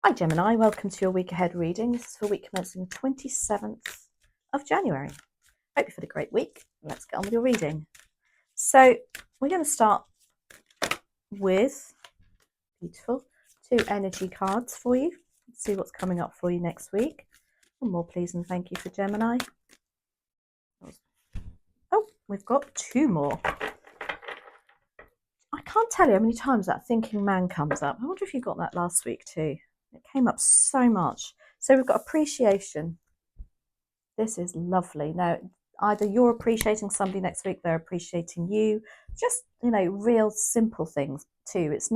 Hi Gemini, welcome to your week ahead reading. This is for week commencing 27th of January. Hope you've had a great week. Let's get on with your reading. So we're going to start with beautiful 2 energy cards for you. Let's see what's coming up for you next week. One more please and thank you for Gemini. Oh, we've got 2 more. I can't tell you how many times that thinking man comes up. I wonder if you got that last week too. It came up so much. So we've got appreciation. This is lovely. Now, either you're appreciating somebody next week, they're appreciating you. Just, real simple things too. It's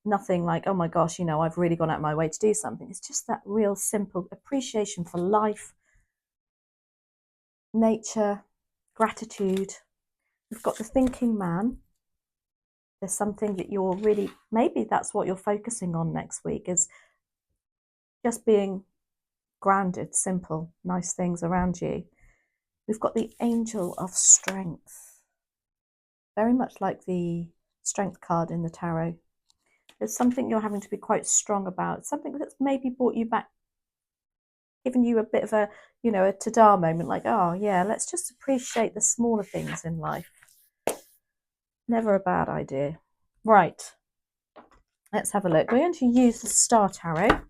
nothing like, oh my gosh, I've really gone out of my way to do something. It's just that real simple appreciation for life, nature, gratitude. We've got the thinking man. There's something that you're really, maybe that's what you're focusing on next week, is just being grounded, simple, nice things around you. We've got the angel of strength, very much like the strength card in the tarot. There's something you're having to be quite strong about, something that's maybe brought you back, given you a bit of a, a ta-da moment, like, oh yeah, let's just appreciate the smaller things in life. Never a bad idea. Right, let's have a look. We're going to use the Star Tarot,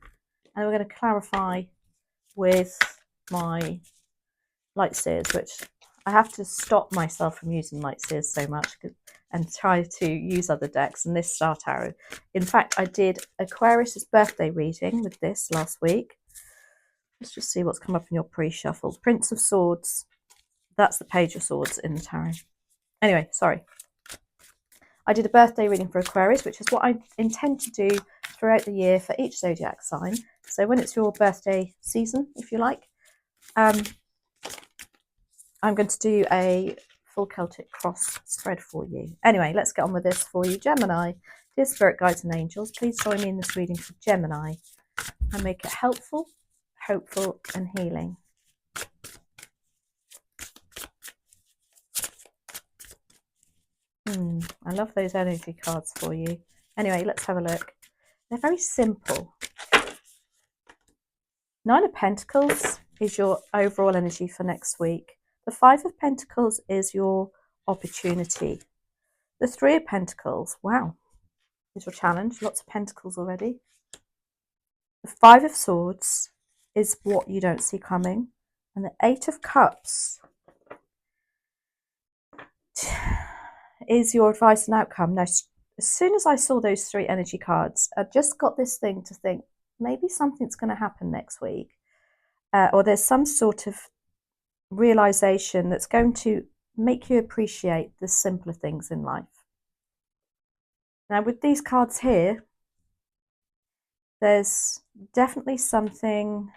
and we're going to clarify with my Light Seers, which I have to stop myself from using Light Seers so much and try to use other decks and this Star Tarot. In fact, I did Aquarius's birthday reading with this last week. Let's just see what's come up in your pre-shuffle. Prince of Swords. That's the Page of Swords in the tarot. Anyway, sorry. I did a birthday reading for Aquarius, which is what I intend to do throughout the year for each zodiac sign. So when it's your birthday season, if you like, I'm going to do a full Celtic cross spread for you. Anyway, let's get on with this for you. Gemini, dear spirit guides and angels, please join me in this reading for Gemini and make it helpful, hopeful and healing. I love those energy cards for you. Anyway, let's have a look. They're very simple. 9 of Pentacles is your overall energy for next week. The 5 of Pentacles is your opportunity. The 3 of Pentacles, wow, is your challenge. Lots of Pentacles already. The 5 of Swords is what you don't see coming. And the 8 of Cups is your advice and outcome. Now, as soon as I saw those 3 energy cards, I just got this thing to think, maybe something's going to happen next week. Or there's some sort of realization that's going to make you appreciate the simpler things in life. Now, with these cards here, there's definitely something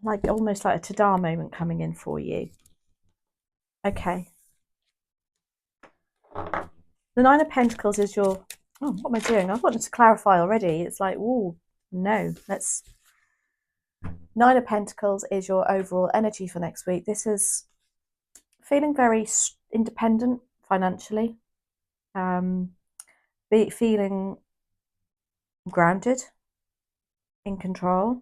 like almost like a ta-da moment coming in for you. Okay. The 9 of Pentacles is your, oh, what am I doing? I wanted to clarify already. It's like, oh, no, let's. 9 of Pentacles is your overall energy for next week. This is feeling very independent financially, feeling grounded, in control.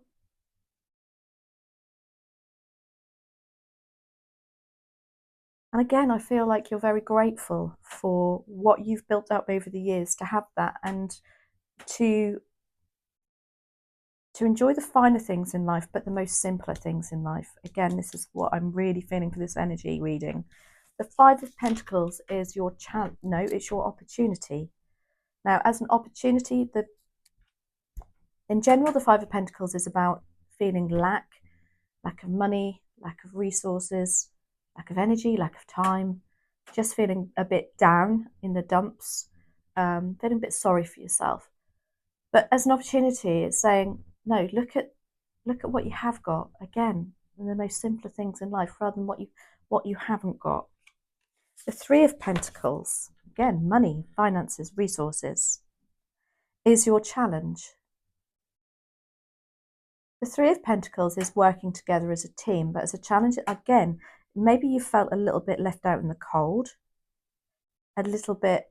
And again, I feel like you're very grateful for what you've built up over the years to have that, and to enjoy the finer things in life, but the most simpler things in life. Again, this is what I'm really feeling for this energy reading. The 5 of Pentacles is your it's your opportunity. Now, as an opportunity, in general, the 5 of Pentacles is about feeling lack of money, lack of resources, lack of energy, lack of time, just feeling a bit down in the dumps, feeling a bit sorry for yourself. But as an opportunity, it's saying, no, look at what you have got, again, in the most simpler things in life, rather than what you haven't got. The 3 of Pentacles, again, money, finances, resources, is your challenge. The 3 of Pentacles is working together as a team, but as a challenge, again, maybe you felt a little bit left out in the cold, a little bit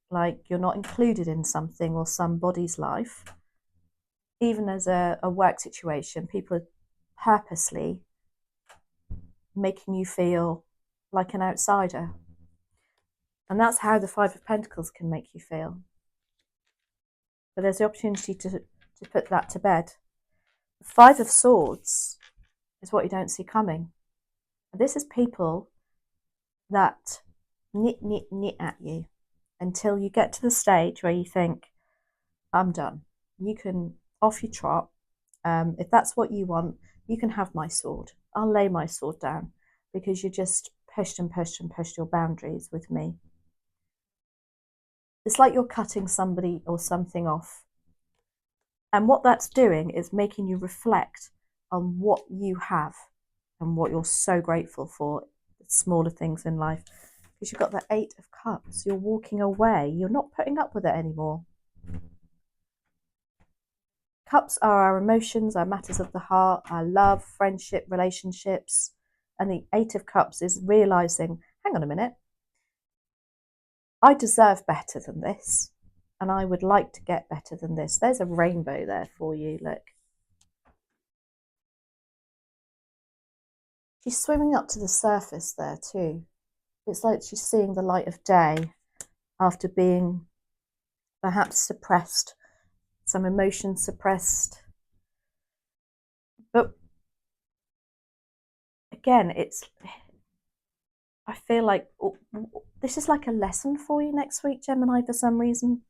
like you're not included in something or somebody's life. even as a work situation, people are purposely making you feel like an outsider. And that's how the Five of Pentacles can make you feel. But there's the opportunity to put that to bed. The Five of Swords is what you don't see coming. This is people that knit at you until you get to the stage where you think, I'm done. You can off you trot. If that's what you want, you can have my sword. I'll lay my sword down because you just pushed and pushed and pushed your boundaries with me. It's like you're cutting somebody or something off. And what that's doing is making you reflect on what you have and what you're so grateful for, the smaller things in life. Because you've got the Eight of Cups. You're walking away. You're not putting up with it anymore. Cups are our emotions, our matters of the heart, our love, friendship, relationships. And the Eight of Cups is realizing, hang on a minute, I deserve better than this. And I would like to get better than this. There's a rainbow there for you, look. She's swimming up to the surface there too. It's like she's seeing the light of day after being perhaps suppressed, some emotion suppressed. But again, I feel like this is like a lesson for you next week, Gemini, for some reason.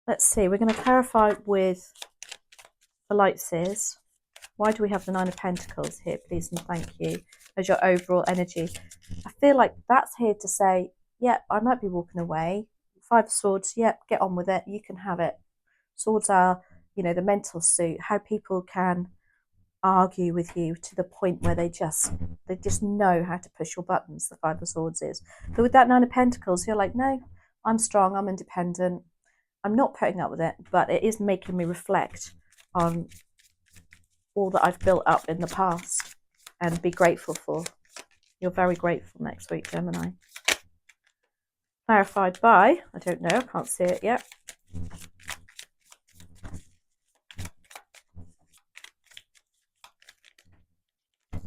Let's see, we're going to clarify with the light Seers. Why do we have the Nine of Pentacles here, please and thank you, as your overall energy? I feel like that's here to say, yeah, I might be walking away. Five of Swords, yeah, get on with it. You can have it. Swords are, you know, the mental suit, how people can argue with you to the point where they just know how to push your buttons. The Five of Swords is. But with that Nine of Pentacles, you're like, no, I'm strong, I'm independent, I'm not putting up with it, but it is making me reflect on all that I've built up in the past and be grateful for. You're very grateful next week, Gemini. Clarified by, I don't know, I can't see it yet.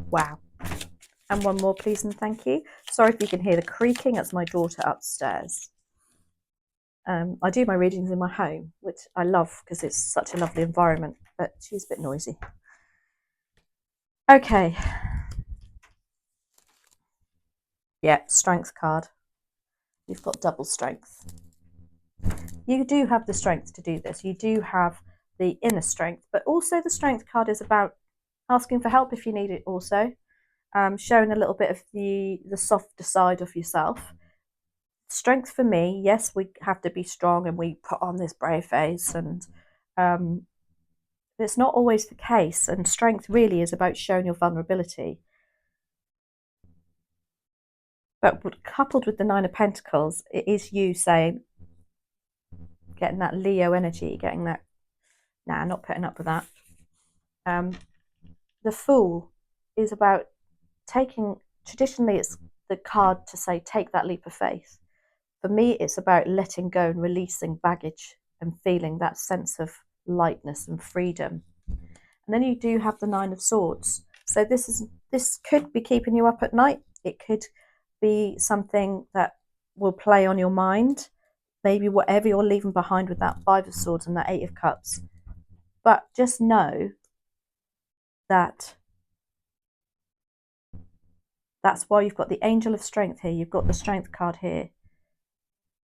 Wow. And one more, please and thank you. Sorry if you can hear the creaking. That's my daughter upstairs. I do my readings in my home, which I love because it's such a lovely environment, but she's a bit noisy. Okay. Yeah, strength card. You've got double strength. You do have the strength to do this. You do have the inner strength, but also the strength card is about asking for help if you need it also. Showing a little bit of the softer side of yourself. Strength for me, yes, we have to be strong and we put on this brave face, and it's not always the case. And strength really is about showing your vulnerability. But coupled with the Nine of Pentacles, it is you saying, getting that Leo energy, getting that, nah, not putting up with that. The Fool is about taking, traditionally it's the card to say, take that leap of faith. For me, it's about letting go and releasing baggage and feeling that sense of lightness and freedom. And then you do have the Nine of Swords. So this could be keeping you up at night. It could be something that will play on your mind. Maybe whatever you're leaving behind with that Five of Swords and that Eight of Cups. But just know that that's why you've got the Angel of Strength here. You've got the Strength card here.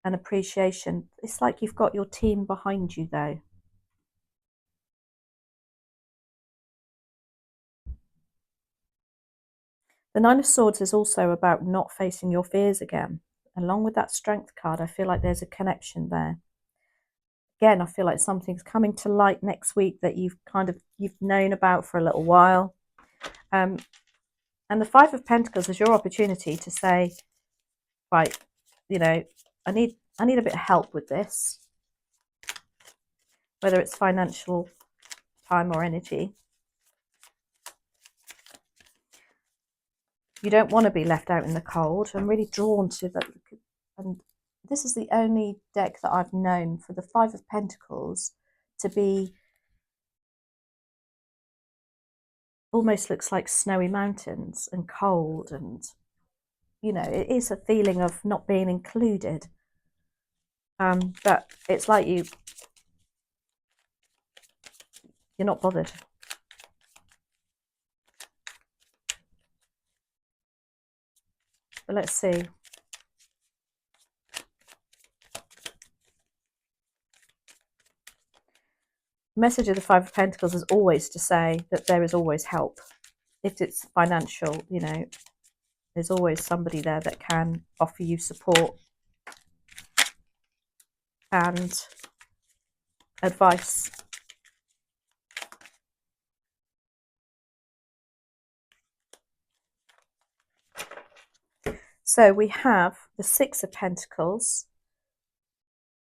And appreciation. It's like you've got your team behind you though. The Nine of Swords is also about not facing your fears again. Along with that Strength card, I feel like there's a connection there. Again, I feel like something's coming to light next week that you've known about for a little while. And the Five of Pentacles is your opportunity to say, right, you know, I need a bit of help with this, whether it's financial, time or energy. You don't want to be left out in the cold. I'm really drawn to that. And this is the only deck that I've known for the Five of Pentacles to be almost looks like snowy mountains and cold, and it is a feeling of not being included. But it's like you're not bothered. But let's see. The message of the Five of Pentacles is always to say that there is always help. If it's financial, there's always somebody there that can offer you support and advice. So we have the Six of Pentacles.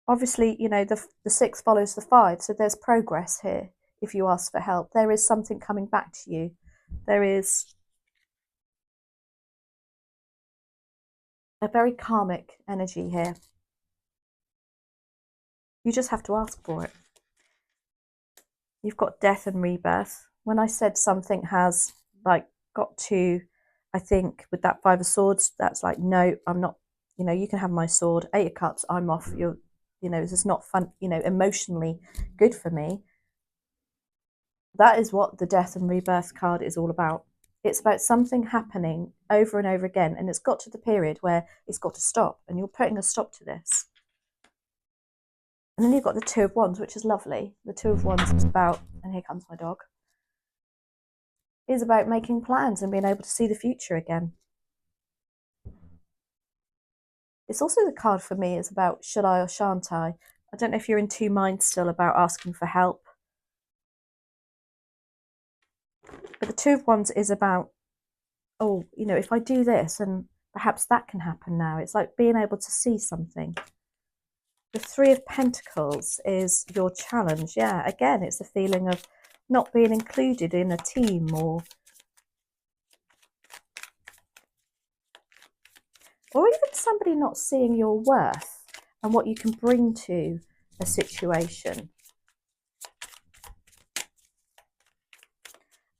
Obviously, the six follows the five, so there's progress here. If you ask for help, there is something coming back to you. There is a very karmic energy here. You just have to ask for it. You've got death and rebirth. When I said something has got to, I think with that Five of Swords, that's like, no, I'm not, you can have my sword. Eight of Cups, I'm off. This is not fun, emotionally good for me. That is what the death and rebirth card is all about. It's about something happening over and over again, and it's got to the period where it's got to stop, and you're putting a stop to this. And then you've got the Two of Wands, which is lovely. The Two of Wands is about, and here comes my dog, is about making plans and being able to see the future again. It's also the card for me is about should I or shan't I? I don't know if you're in two minds still about asking for help. But the Two of Wands is about, if I do this, and perhaps that can happen now. It's like being able to see something. The Three of Pentacles is your challenge. Yeah, again, it's a feeling of not being included in a team or even somebody not seeing your worth and what you can bring to a situation.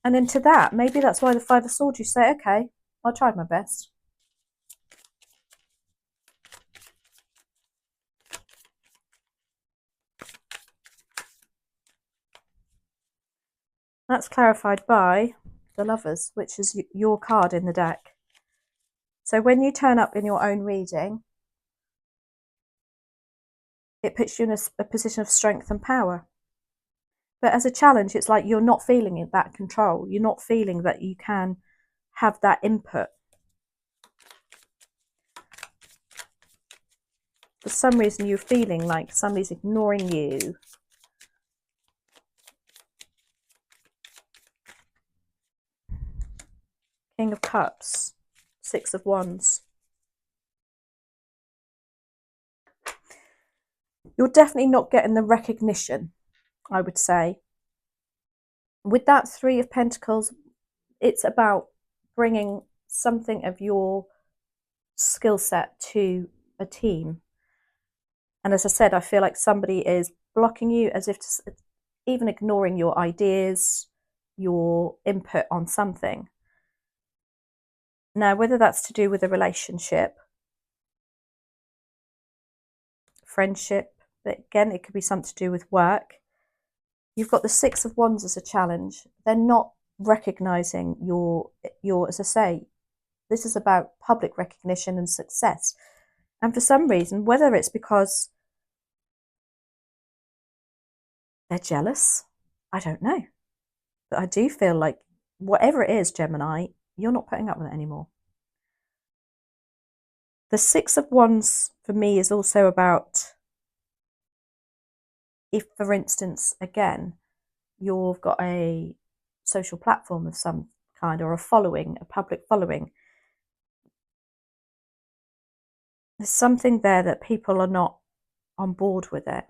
And into that, maybe that's why the Five of Swords, you say, okay, I tried my best. That's clarified by the Lovers, which is your card in the deck. So when you turn up in your own reading, it puts you in a position of strength and power. But as a challenge, it's like you're not feeling that control. You're not feeling that you can have that input. For some reason, you're feeling like somebody's ignoring you. King of Cups, Six of Wands. You're definitely not getting the recognition, I would say. With that Three of Pentacles, it's about bringing something of your skill set to a team. And as I said, I feel like somebody is blocking you, as if even ignoring your ideas, your input on something. Now, whether that's to do with a relationship, friendship, but again, it could be something to do with work. You've got the Six of Wands as a challenge. They're not recognizing your, as I say, this is about public recognition and success. And for some reason, whether it's because they're jealous, I don't know. But I do feel like whatever it is, Gemini, you're not putting up with it anymore. The Six of Wands for me is also about, if for instance, again, you've got a social platform of some kind or a following, a public following, there's something there that people are not on board with it,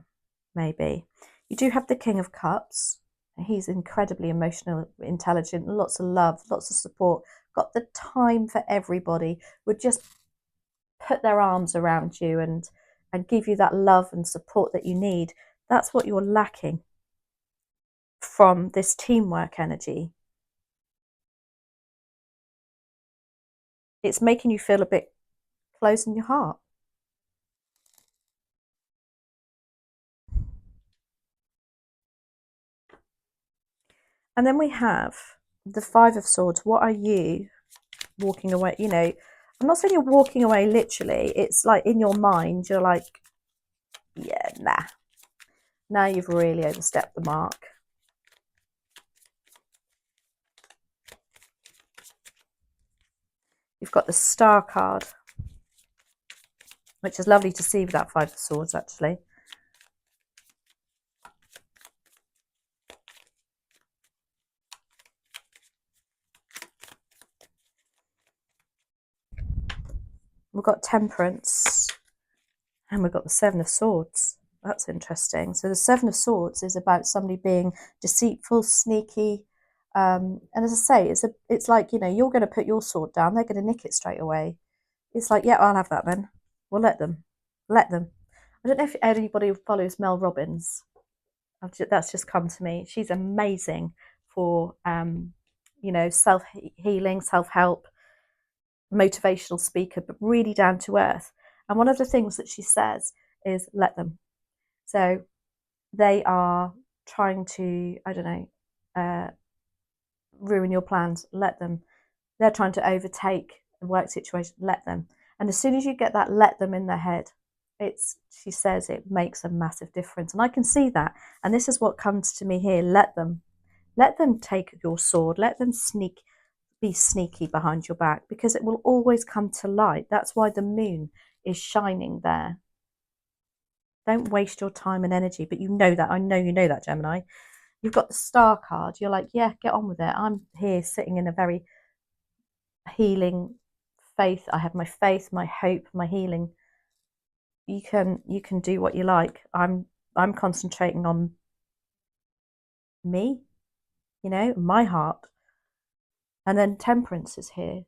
maybe. You do have the King of Cups. He's incredibly emotional, intelligent, lots of love, lots of support, got the time for everybody, would just put their arms around you and give you that love and support that you need. That's what you're lacking from this teamwork energy. it's making you feel a bit closed in your heart. And then we have the Five of Swords. What are you walking away? You know, I'm not saying you're walking away literally. It's like in your mind, you're like, yeah, nah. Now you've really overstepped the mark. You've got the Star card, which is lovely to see with that Five of Swords, actually. We've got Temperance, and we've got the Seven of Swords. That's interesting. So the Seven of Swords is about somebody being deceitful, sneaky, and as I say, it's like, you know, you're going to put your sword down, they're going to nick it straight away. It's like, yeah, I'll have that then. We'll let them. Let them. I don't know if anybody follows Mel Robbins. That's just come to me. She's amazing for, you know, self-healing, self-help, motivational speaker, but really down to earth. And one of the things that she says is let them. So they are trying to, I don't know, ruin your plans. Let them. They're trying to overtake the work situation. Let them. And as soon as you get that let them in their head, she says it makes a massive difference. And I can see that. And this is what comes to me here. Let them. Let them take your sword. Let them be sneaky behind your back, because it will always come to light. That's why the moon is shining there. Don't waste your time and energy. But you know that. I know you know that, Gemini. You've got the Star card. You're like, yeah, get on with it. I'm here sitting in a very healing faith. I have my faith, my hope, my healing. You can do what you like. I'm concentrating on me, you know, my heart. And then Temperance is here.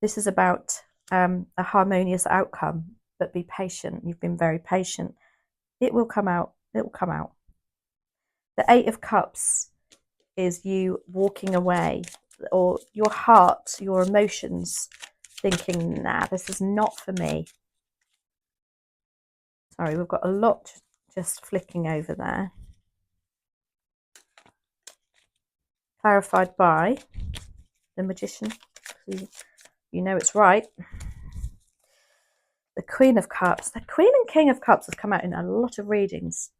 This is about a harmonious outcome, but be patient. You've been very patient. It will come out. It will come out. The Eight of Cups is you walking away, or your heart, your emotions, thinking, nah, this is not for me. Sorry, we've got a lot just flicking over there. Clarified by the Magician. You know it's right. The Queen of Cups. The Queen and King of Cups have come out in a lot of readings.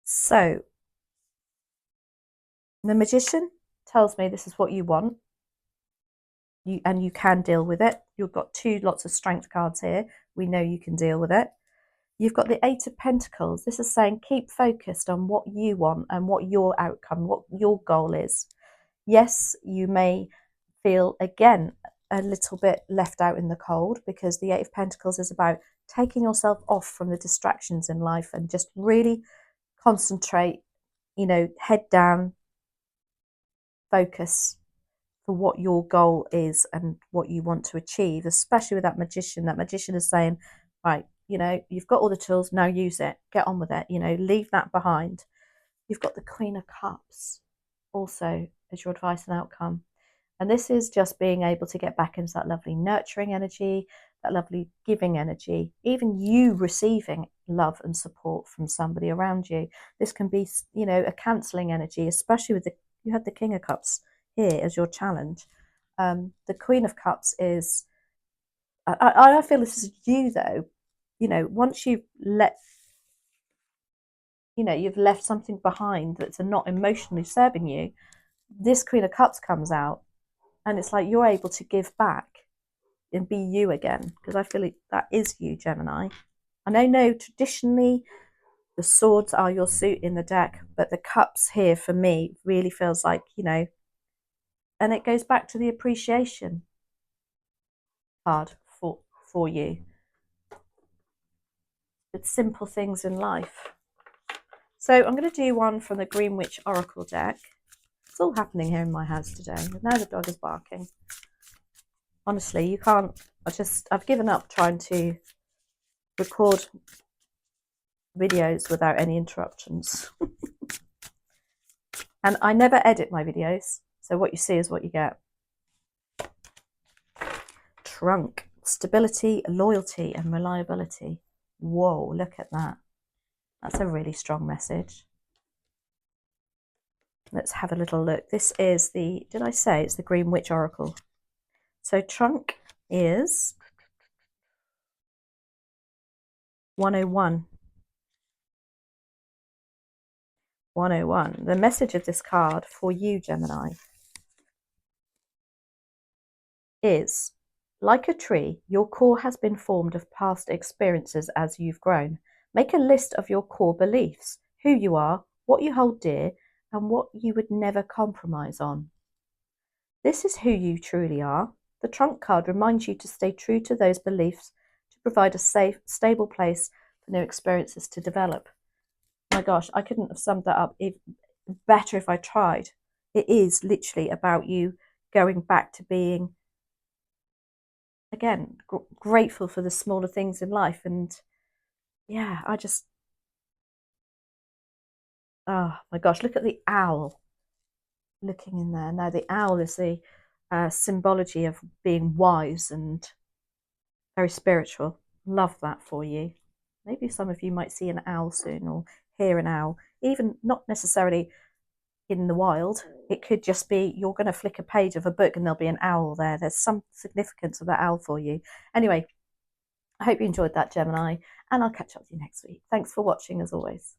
So, the Magician tells me this is what you want. And you can deal with it. You've got lots of strength cards here. We know you can deal with it. You've got the Eight of Pentacles. This is saying keep focused on what you want and what your outcome, what your goal is. Yes, you may feel, again, a little bit left out in the cold, because the Eight of Pentacles is about taking yourself off from the distractions in life and just really concentrate, you know, head down, focus for what your goal is and what you want to achieve, especially with that Magician. That Magician is saying, right, you know, you've got all the tools, now use it, get on with it, you know, leave that behind. You've got the Queen of Cups also as your advice and outcome. And this is just being able to get back into that lovely nurturing energy, that lovely giving energy, even you receiving love and support from somebody around you. This can be, you know, a cancelling energy, especially with you had the King of Cups here as your challenge. The Queen of Cups is, I feel this is you though, you know, once you've you've left something behind that's not emotionally serving you, this Queen of Cups comes out, and it's like you're able to give back and be you again, because I feel that is you, Gemini. And I know traditionally the swords are your suit in the deck, but the cups here for me really feels like, you know, and it goes back to the appreciation card for you. It's simple things in life. So I'm going to do one from the Green Witch Oracle deck. It's all happening here in my house today. Now the dog is barking. Honestly, you can't, I've given up trying to record videos without any interruptions. And I never edit my videos, so what you see is what you get. Trunk, stability, loyalty, and reliability. Whoa, look at that. That's a really strong message. Let's have a little look. This is the, did I say it's the Green Witch Oracle? So trunk is 101. 101. The message of this card for you, Gemini, is, like a tree, your core has been formed of past experiences as you've grown. Make a list of your core beliefs, who you are, what you hold dear, and what you would never compromise on. This is who you truly are. The trunk card reminds you to stay true to those beliefs to provide a safe, stable place for new experiences to develop. My gosh, I couldn't have summed that up better if I tried. It is literally about you going back to being, again, grateful for the smaller things in life. And yeah, I just, oh my gosh, look at the owl looking in there. Now, the owl is the symbology of being wise and very spiritual. Love that for you. Maybe some of you might see an owl soon or hear an owl, even not necessarily in the wild. It could just be you're going to flick a page of a book and there'll be an owl there. There's some significance of that owl for you. Anyway, I hope you enjoyed that, Gemini, and I'll catch up with you next week. Thanks for watching as always.